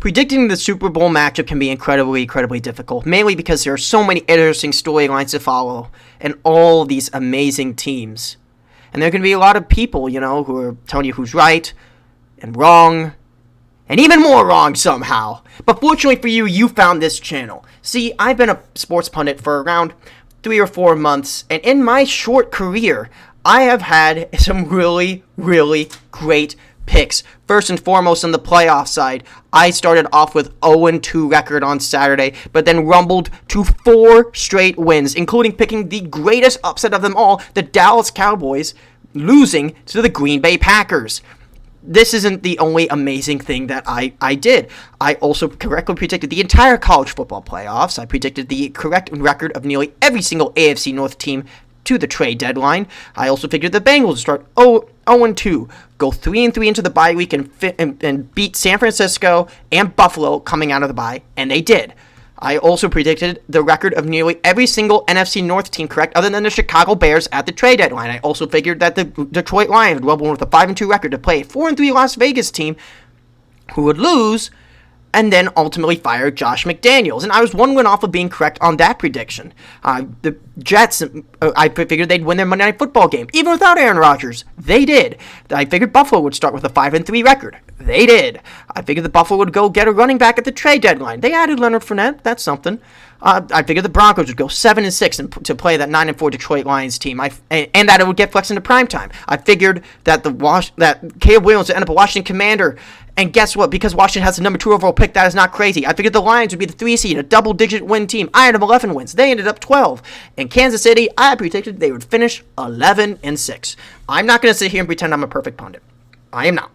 Predicting the Super Bowl matchup can be incredibly, incredibly difficult, mainly because there are so many interesting storylines to follow and all these amazing teams. And there can be a lot of people, who are telling you who's right and wrong, and even more wrong somehow. But fortunately for you, you found this channel. See, I've been a sports pundit for around 3 or 4 months, and in my short career, I have had some really, really great picks. First and foremost, on the playoff side, I started off with 0-2 record on Saturday, but then rumbled to 4 straight wins, including picking the greatest upset of them all, the Dallas Cowboys losing to the Green Bay Packers. This isn't the only amazing thing that I did. I also correctly predicted the entire college football playoffs. I predicted the correct record of nearly every single AFC North team to the trade deadline. I also figured the Bengals would start 0-2, go 3-3 into the bye week, and beat San Francisco and Buffalo coming out of the bye, and they did. I also predicted the record of nearly every single NFC North team correct, other than the Chicago Bears at the trade deadline. I also figured that the Detroit Lions would rumble with a 5-2 record to play a 4-3 Las Vegas team who would lose, and then ultimately fired Josh McDaniels. And I was 1 win off of being correct on that prediction. The Jets, I figured they'd win their Monday Night Football game. Even without Aaron Rodgers, they did. I figured Buffalo would start with a 5-3 record. They did. I figured the Buffalo would go get a running back at the trade deadline. They added Leonard Fournette. That's something. I figured the Broncos would go 7-6 to play that 9-4 Detroit Lions team. And that it would get flexed into primetime. I figured that that Caleb Williams would end up a Washington Commander. And guess what? Because Washington has the number 2 overall pick, that is not crazy. I figured the Lions would be the 3 seed, a double-digit win team. I had them 11 wins. They ended up 12. And Kansas City, I predicted they would finish 11-6. I'm not going to sit here and pretend I'm a perfect pundit. I am not.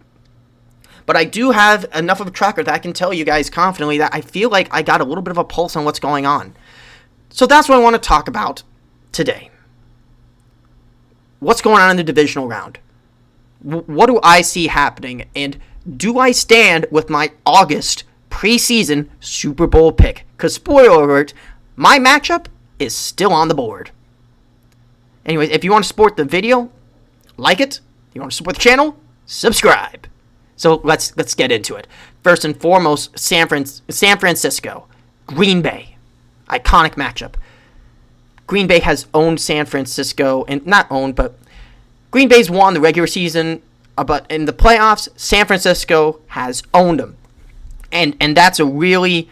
But I do have enough of a tracker that I can tell you guys confidently that I feel like I got a little bit of a pulse on what's going on. So that's what I want to talk about today. What's going on in the divisional round? What do I see happening? And do I stand with my August preseason Super Bowl pick? Because, spoiler alert, my matchup is still on the board. Anyways, if you want to support the video, like it. If you want to support the channel, subscribe. So let's get into it. First and foremost, San Francisco, Green Bay, iconic matchup. Green Bay has owned San Francisco, and not owned, but Green Bay's won the regular season, but in the playoffs, San Francisco has owned them, and that's a really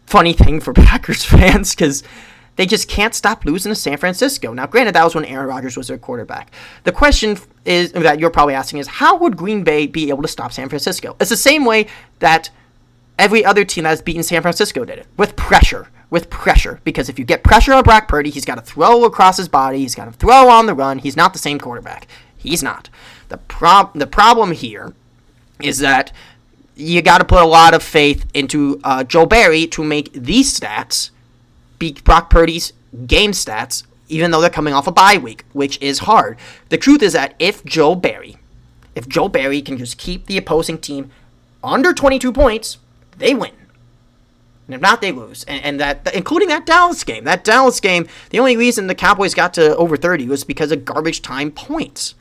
funny thing for Packers fans because they just can't stop losing to San Francisco. Now, granted, that was when Aaron Rodgers was their quarterback. The question is that you're probably asking is, how would Green Bay be able to stop San Francisco? It's the same way that every other team that has beaten San Francisco did it, with pressure. Because if you get pressure on Brock Purdy, he's got to throw across his body, he's got to throw on the run. He's not the same quarterback. He's not. The problem here is that you got to put a lot of faith into Joe Barry to make these stats beat Brock Purdy's game stats, even though they're coming off a bye week, which is hard. The truth is that if Joe Barry can just keep the opposing team under 22 points, they win. And if not, they lose. And that, including that Dallas game. That Dallas game, the only reason the Cowboys got to over 30 was because of garbage time points.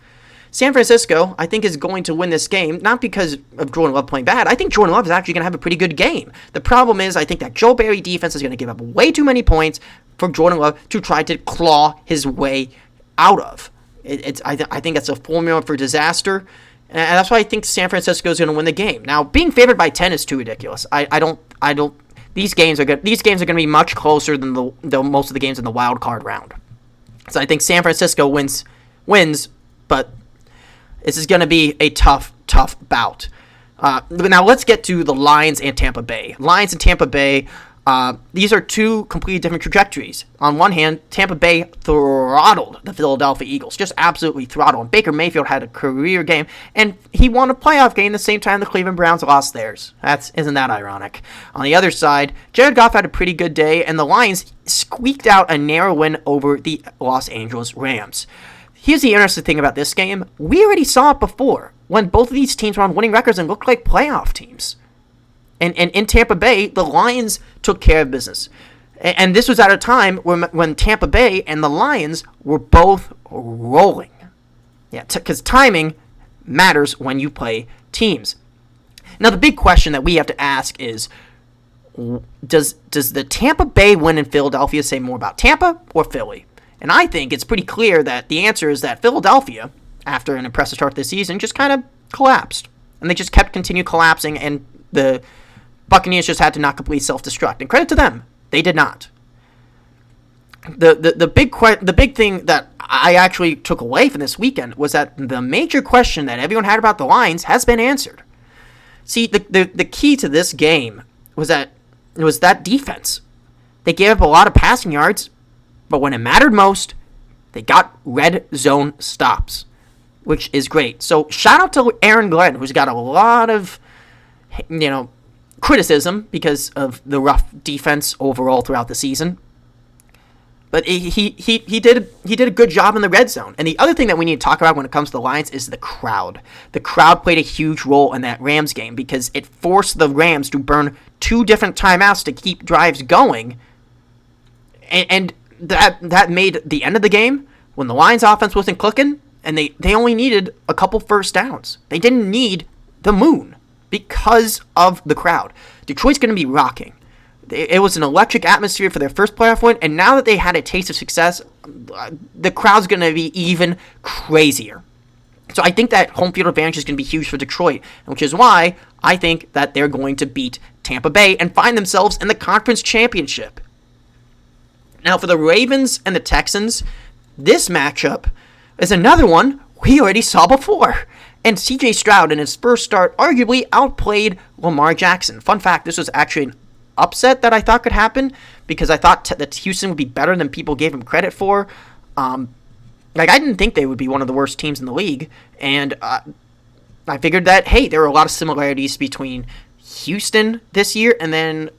San Francisco, I think, is going to win this game, not because of Jordan Love playing bad. I think Jordan Love is actually going to have a pretty good game. The problem is, I think that Joe Barry defense is going to give up way too many points for Jordan Love to try to claw his way out of. I think that's a formula for disaster, and that's why I think San Francisco is going to win the game. Now, being favored by 10 is too ridiculous. I don't. These games are going to be much closer than the most of the games in the wild card round. So I think San Francisco wins, but this is going to be a tough bout. Now let's get to the Lions and Tampa Bay. Lions and Tampa Bay, these are two completely different trajectories. On one hand, Tampa Bay throttled the Philadelphia Eagles, just absolutely throttled. And Baker Mayfield had a career game, and he won a playoff game the same time the Cleveland Browns lost theirs. Isn't that ironic? On the other side, Jared Goff had a pretty good day, and the Lions squeaked out a narrow win over the Los Angeles Rams. Here's the interesting thing about this game. We already saw it before when both of these teams were on winning records and looked like playoff teams. And in Tampa Bay, the Lions took care of business. And this was at a time when Tampa Bay and the Lions were both rolling. Yeah, because timing matters when you play teams. Now, the big question that we have to ask is, does the Tampa Bay win in Philadelphia say more about Tampa or Philly? And I think it's pretty clear that the answer is that Philadelphia, after an impressive start this season, just kind of collapsed. And they just continued collapsing, and the Buccaneers just had to not completely self-destruct. And credit to them, they did not. The big thing that I actually took away from this weekend was that the major question that everyone had about the Lions has been answered. See, the key to this game was that defense. They gave up a lot of passing yards, but when it mattered most, they got red zone stops, which is great. So shout out to Aaron Glenn, who's got a lot of, criticism because of the rough defense overall throughout the season. But he did a good job in the red zone. And the other thing that we need to talk about when it comes to the Lions is the crowd. The crowd played a huge role in that Rams game because it forced the Rams to burn 2 different timeouts to keep drives going. And that made the end of the game, when the Lions offense wasn't clicking, and they only needed a couple first downs. They didn't need the moon because of the crowd. Detroit's going to be rocking. It was an electric atmosphere for their first playoff win, and now that they had a taste of success, the crowd's going to be even crazier. So I think that home field advantage is going to be huge for Detroit, which is why I think that they're going to beat Tampa Bay and find themselves in the conference championship. Now, for the Ravens and the Texans, this matchup is another one we already saw before. And C.J. Stroud, in his first start, arguably outplayed Lamar Jackson. Fun fact, this was actually an upset that I thought could happen because I thought that Houston would be better than people gave him credit for. I didn't think they would be one of the worst teams in the league. And I figured that, hey, there were a lot of similarities between Houston this year and then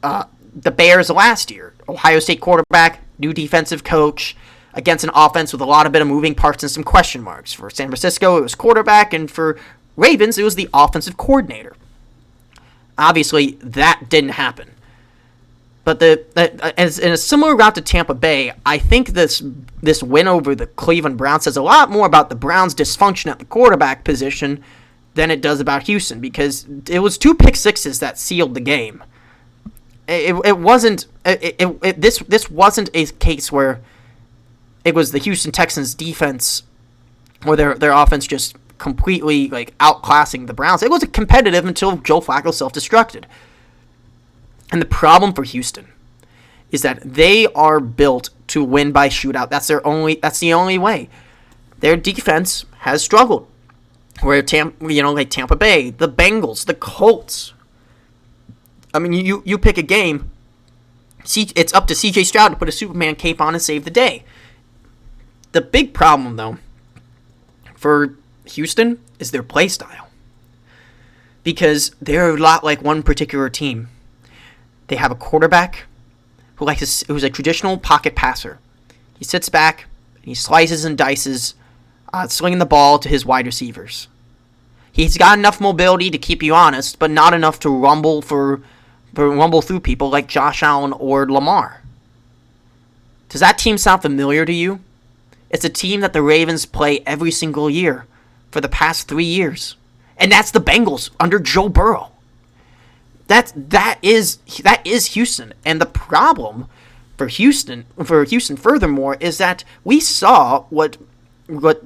the Bears last year. Ohio State quarterback, new defensive coach, against an offense with a lot of bit of moving parts and some question marks. For San Francisco, it was quarterback, and for Ravens, it was the offensive coordinator. Obviously, that didn't happen. But as in a similar route to Tampa Bay, I think this win over the Cleveland Browns says a lot more about the Browns' dysfunction at the quarterback position than it does about Houston, because it was 2 pick sixes that sealed the game. This wasn't a case where it was the Houston Texans defense or their offense just completely outclassing the Browns. It was competitive until Joe Flacco self-destructed. And the problem for Houston is that they are built to win by shootout. That's the only way. Their defense has struggled. Where Tampa Bay, the Bengals, the Colts. I mean, you pick a game. It's up to C.J. Stroud to put a Superman cape on and save the day. The big problem, though, for Houston is their play style. Because they're a lot like one particular team. They have a quarterback who's a traditional pocket passer. He sits back, and he slices and dices, slinging the ball to his wide receivers. He's got enough mobility to keep you honest, but not enough to rumble through people like Josh Allen or Lamar. Does that team sound familiar to you? It's a team that the Ravens play every single year for the past 3 years. And that's the Bengals under Joe Burrow. That is Houston. And the problem for Houston furthermore is that we saw what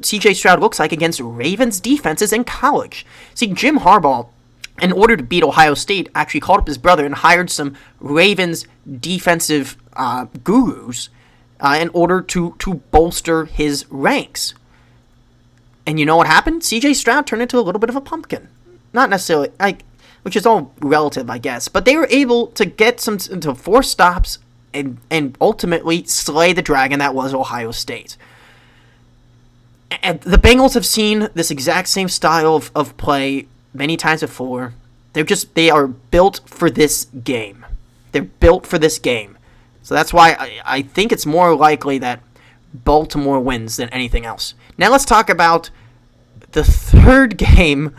C.J. Stroud looks like against Ravens defenses in college. See, Jim Harbaugh, in order to beat Ohio State, actually called up his brother and hired some Ravens defensive gurus in order to bolster his ranks. And you know what happened? C.J. Stroud turned into a little bit of a pumpkin. Not necessarily, which is all relative, I guess. But they were able to get to 4 stops and ultimately slay the dragon that was Ohio State. And the Bengals have seen this exact same style of play many times before. They are built for this game. They're built for this game. So that's why I think it's more likely that Baltimore wins than anything else. Now let's talk about the third game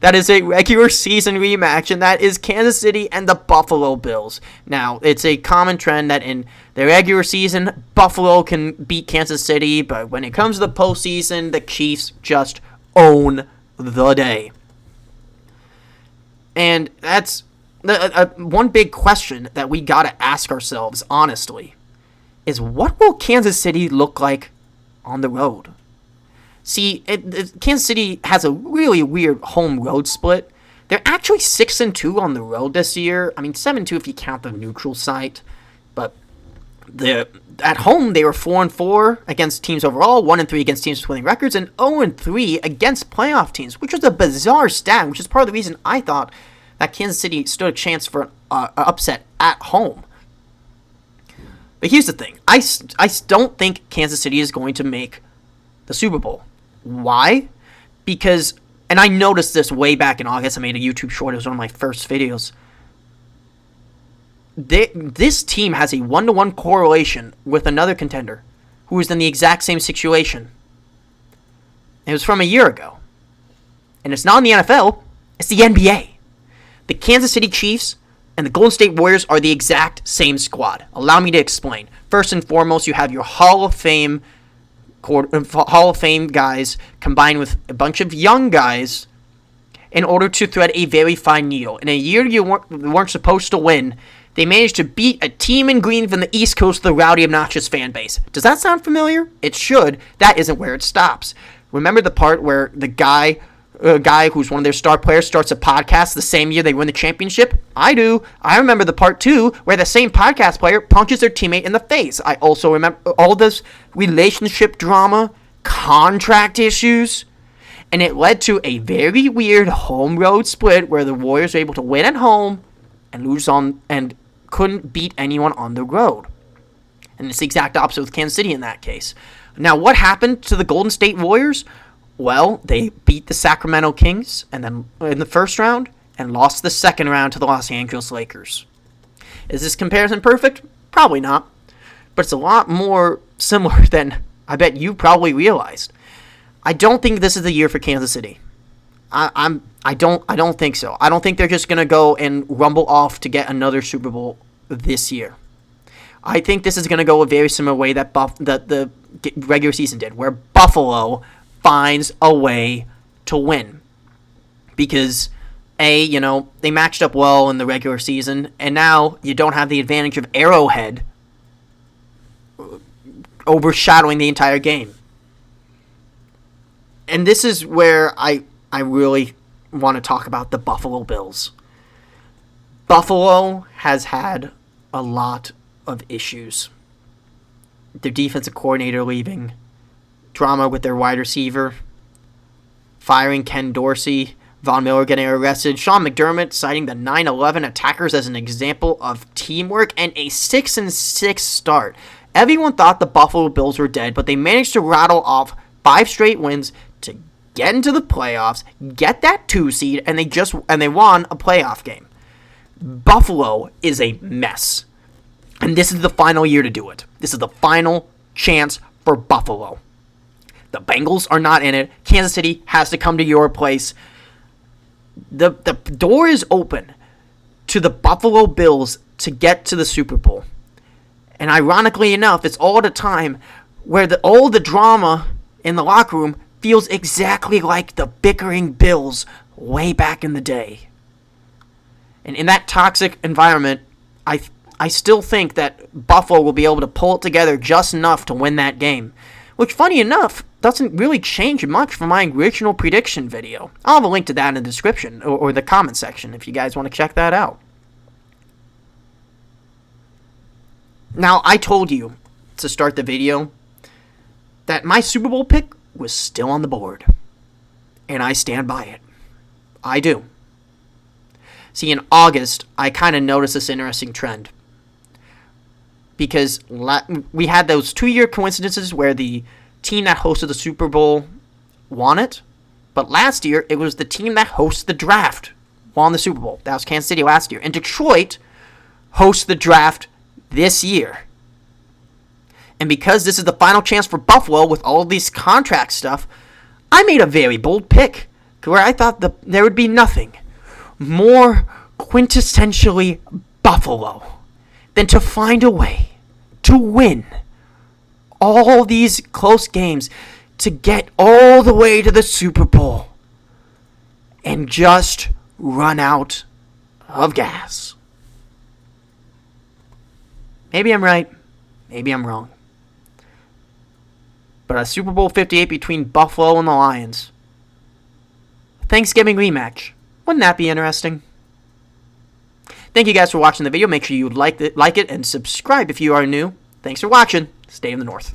that is a regular season rematch, and that is Kansas City and the Buffalo Bills. Now, it's a common trend that in the regular season, Buffalo can beat Kansas City, but when it comes to the postseason, the Chiefs just own the day. And that's one big question that we got to ask ourselves, honestly, is what will Kansas City look like on the road? See, Kansas City has a really weird home-road split. They're actually 6-2 on the road this year. I mean, 7-2 if you count the neutral site. But at home, they were 4-4 against teams overall, 1-3 against teams with winning records, and 0-3 against playoff teams, which was a bizarre stat, which is part of the reason I thought that Kansas City stood a chance for an upset at home. But here's the thing. I don't think Kansas City is going to make the Super Bowl. Why? Because, and I noticed this way back in August. I made a YouTube short. It was one of my first videos. This team has a 1-to-1 correlation with another contender who is in the exact same situation. It was from a year ago. And it's not in the NFL. It's the NBA. The Kansas City Chiefs and the Golden State Warriors are the exact same squad. Allow me to explain. First and foremost, you have your Hall of Fame guys combined with a bunch of young guys in order to thread a very fine needle. In a year you weren't supposed to win, they managed to beat a team in green from the East Coast with a rowdy, obnoxious fan base. Does that sound familiar? It should. That isn't where it stops. Remember the part where the guy who's one of their star players starts a podcast the same year they win the championship? I do. I remember the part, too, where the same podcast player punches their teammate in the face. I also remember all this relationship drama, contract issues, and it led to a very weird home road split where the Warriors were able to win at home and lose on and couldn't beat anyone on the road. And it's the exact opposite with Kansas City in that case. Now, what happened to the Golden State Warriors? Well, they beat the Sacramento Kings and then in the first round and lost the second round to the Los Angeles Lakers. Is this comparison perfect? Probably not. But it's a lot more similar than I bet you probably realized. I don't think this is the year for Kansas City. I don't think so. I don't think they're just gonna go and rumble off to get another Super Bowl this year. I think this is gonna go a very similar way that the regular season did, where Buffalo finds a way to win. Because, they matched up well in the regular season, and now you don't have the advantage of Arrowhead overshadowing the entire game. And this is where I really want to talk about the Buffalo Bills. Buffalo has had a lot of issues. Their defensive coordinator leaving, drama with their wide receiver, firing Ken Dorsey, Von Miller getting arrested, Sean McDermott citing the 9/11 attackers as an example of teamwork, and a 6-6 start. Everyone thought the Buffalo Bills were dead, but they managed to rattle off 5 straight wins to get into the playoffs, get that 2 seed, and they won a playoff game. Buffalo is a mess. And this is the final year to do it. This is the final chance for Buffalo. The Bengals are not in it. Kansas City has to come to your place. The door is open to the Buffalo Bills to get to the Super Bowl. And ironically enough, it's all at a time where all the drama in the locker room feels exactly like the bickering Bills way back in the day. And in that toxic environment, I still think that Buffalo will be able to pull it together just enough to win that game. Which, funny enough, doesn't really change much from my original prediction video. I'll have a link to that in the description or the comment section if you guys want to check that out. Now, I told you to start the video that my Super Bowl pick was still on the board. And I stand by it. I do. See, in August, I kind of noticed this interesting trend. Because we had those 2-year coincidences where the team that hosted the Super Bowl won it. But last year, it was the team that hosted the draft won the Super Bowl. That was Kansas City last year. And Detroit hosts the draft this year. And because this is the final chance for Buffalo with all of these contract stuff, I made a very bold pick where I thought there would be nothing more quintessentially Buffalo than to find a way to win all these close games to get all the way to the Super Bowl and just run out of gas. Maybe I'm right. Maybe I'm wrong. But a Super Bowl 58 between Buffalo and the Lions. Thanksgiving rematch. Wouldn't that be interesting? Thank you guys for watching the video. Make sure you like it and subscribe if you are new. Thanks for watching. Stay in the North.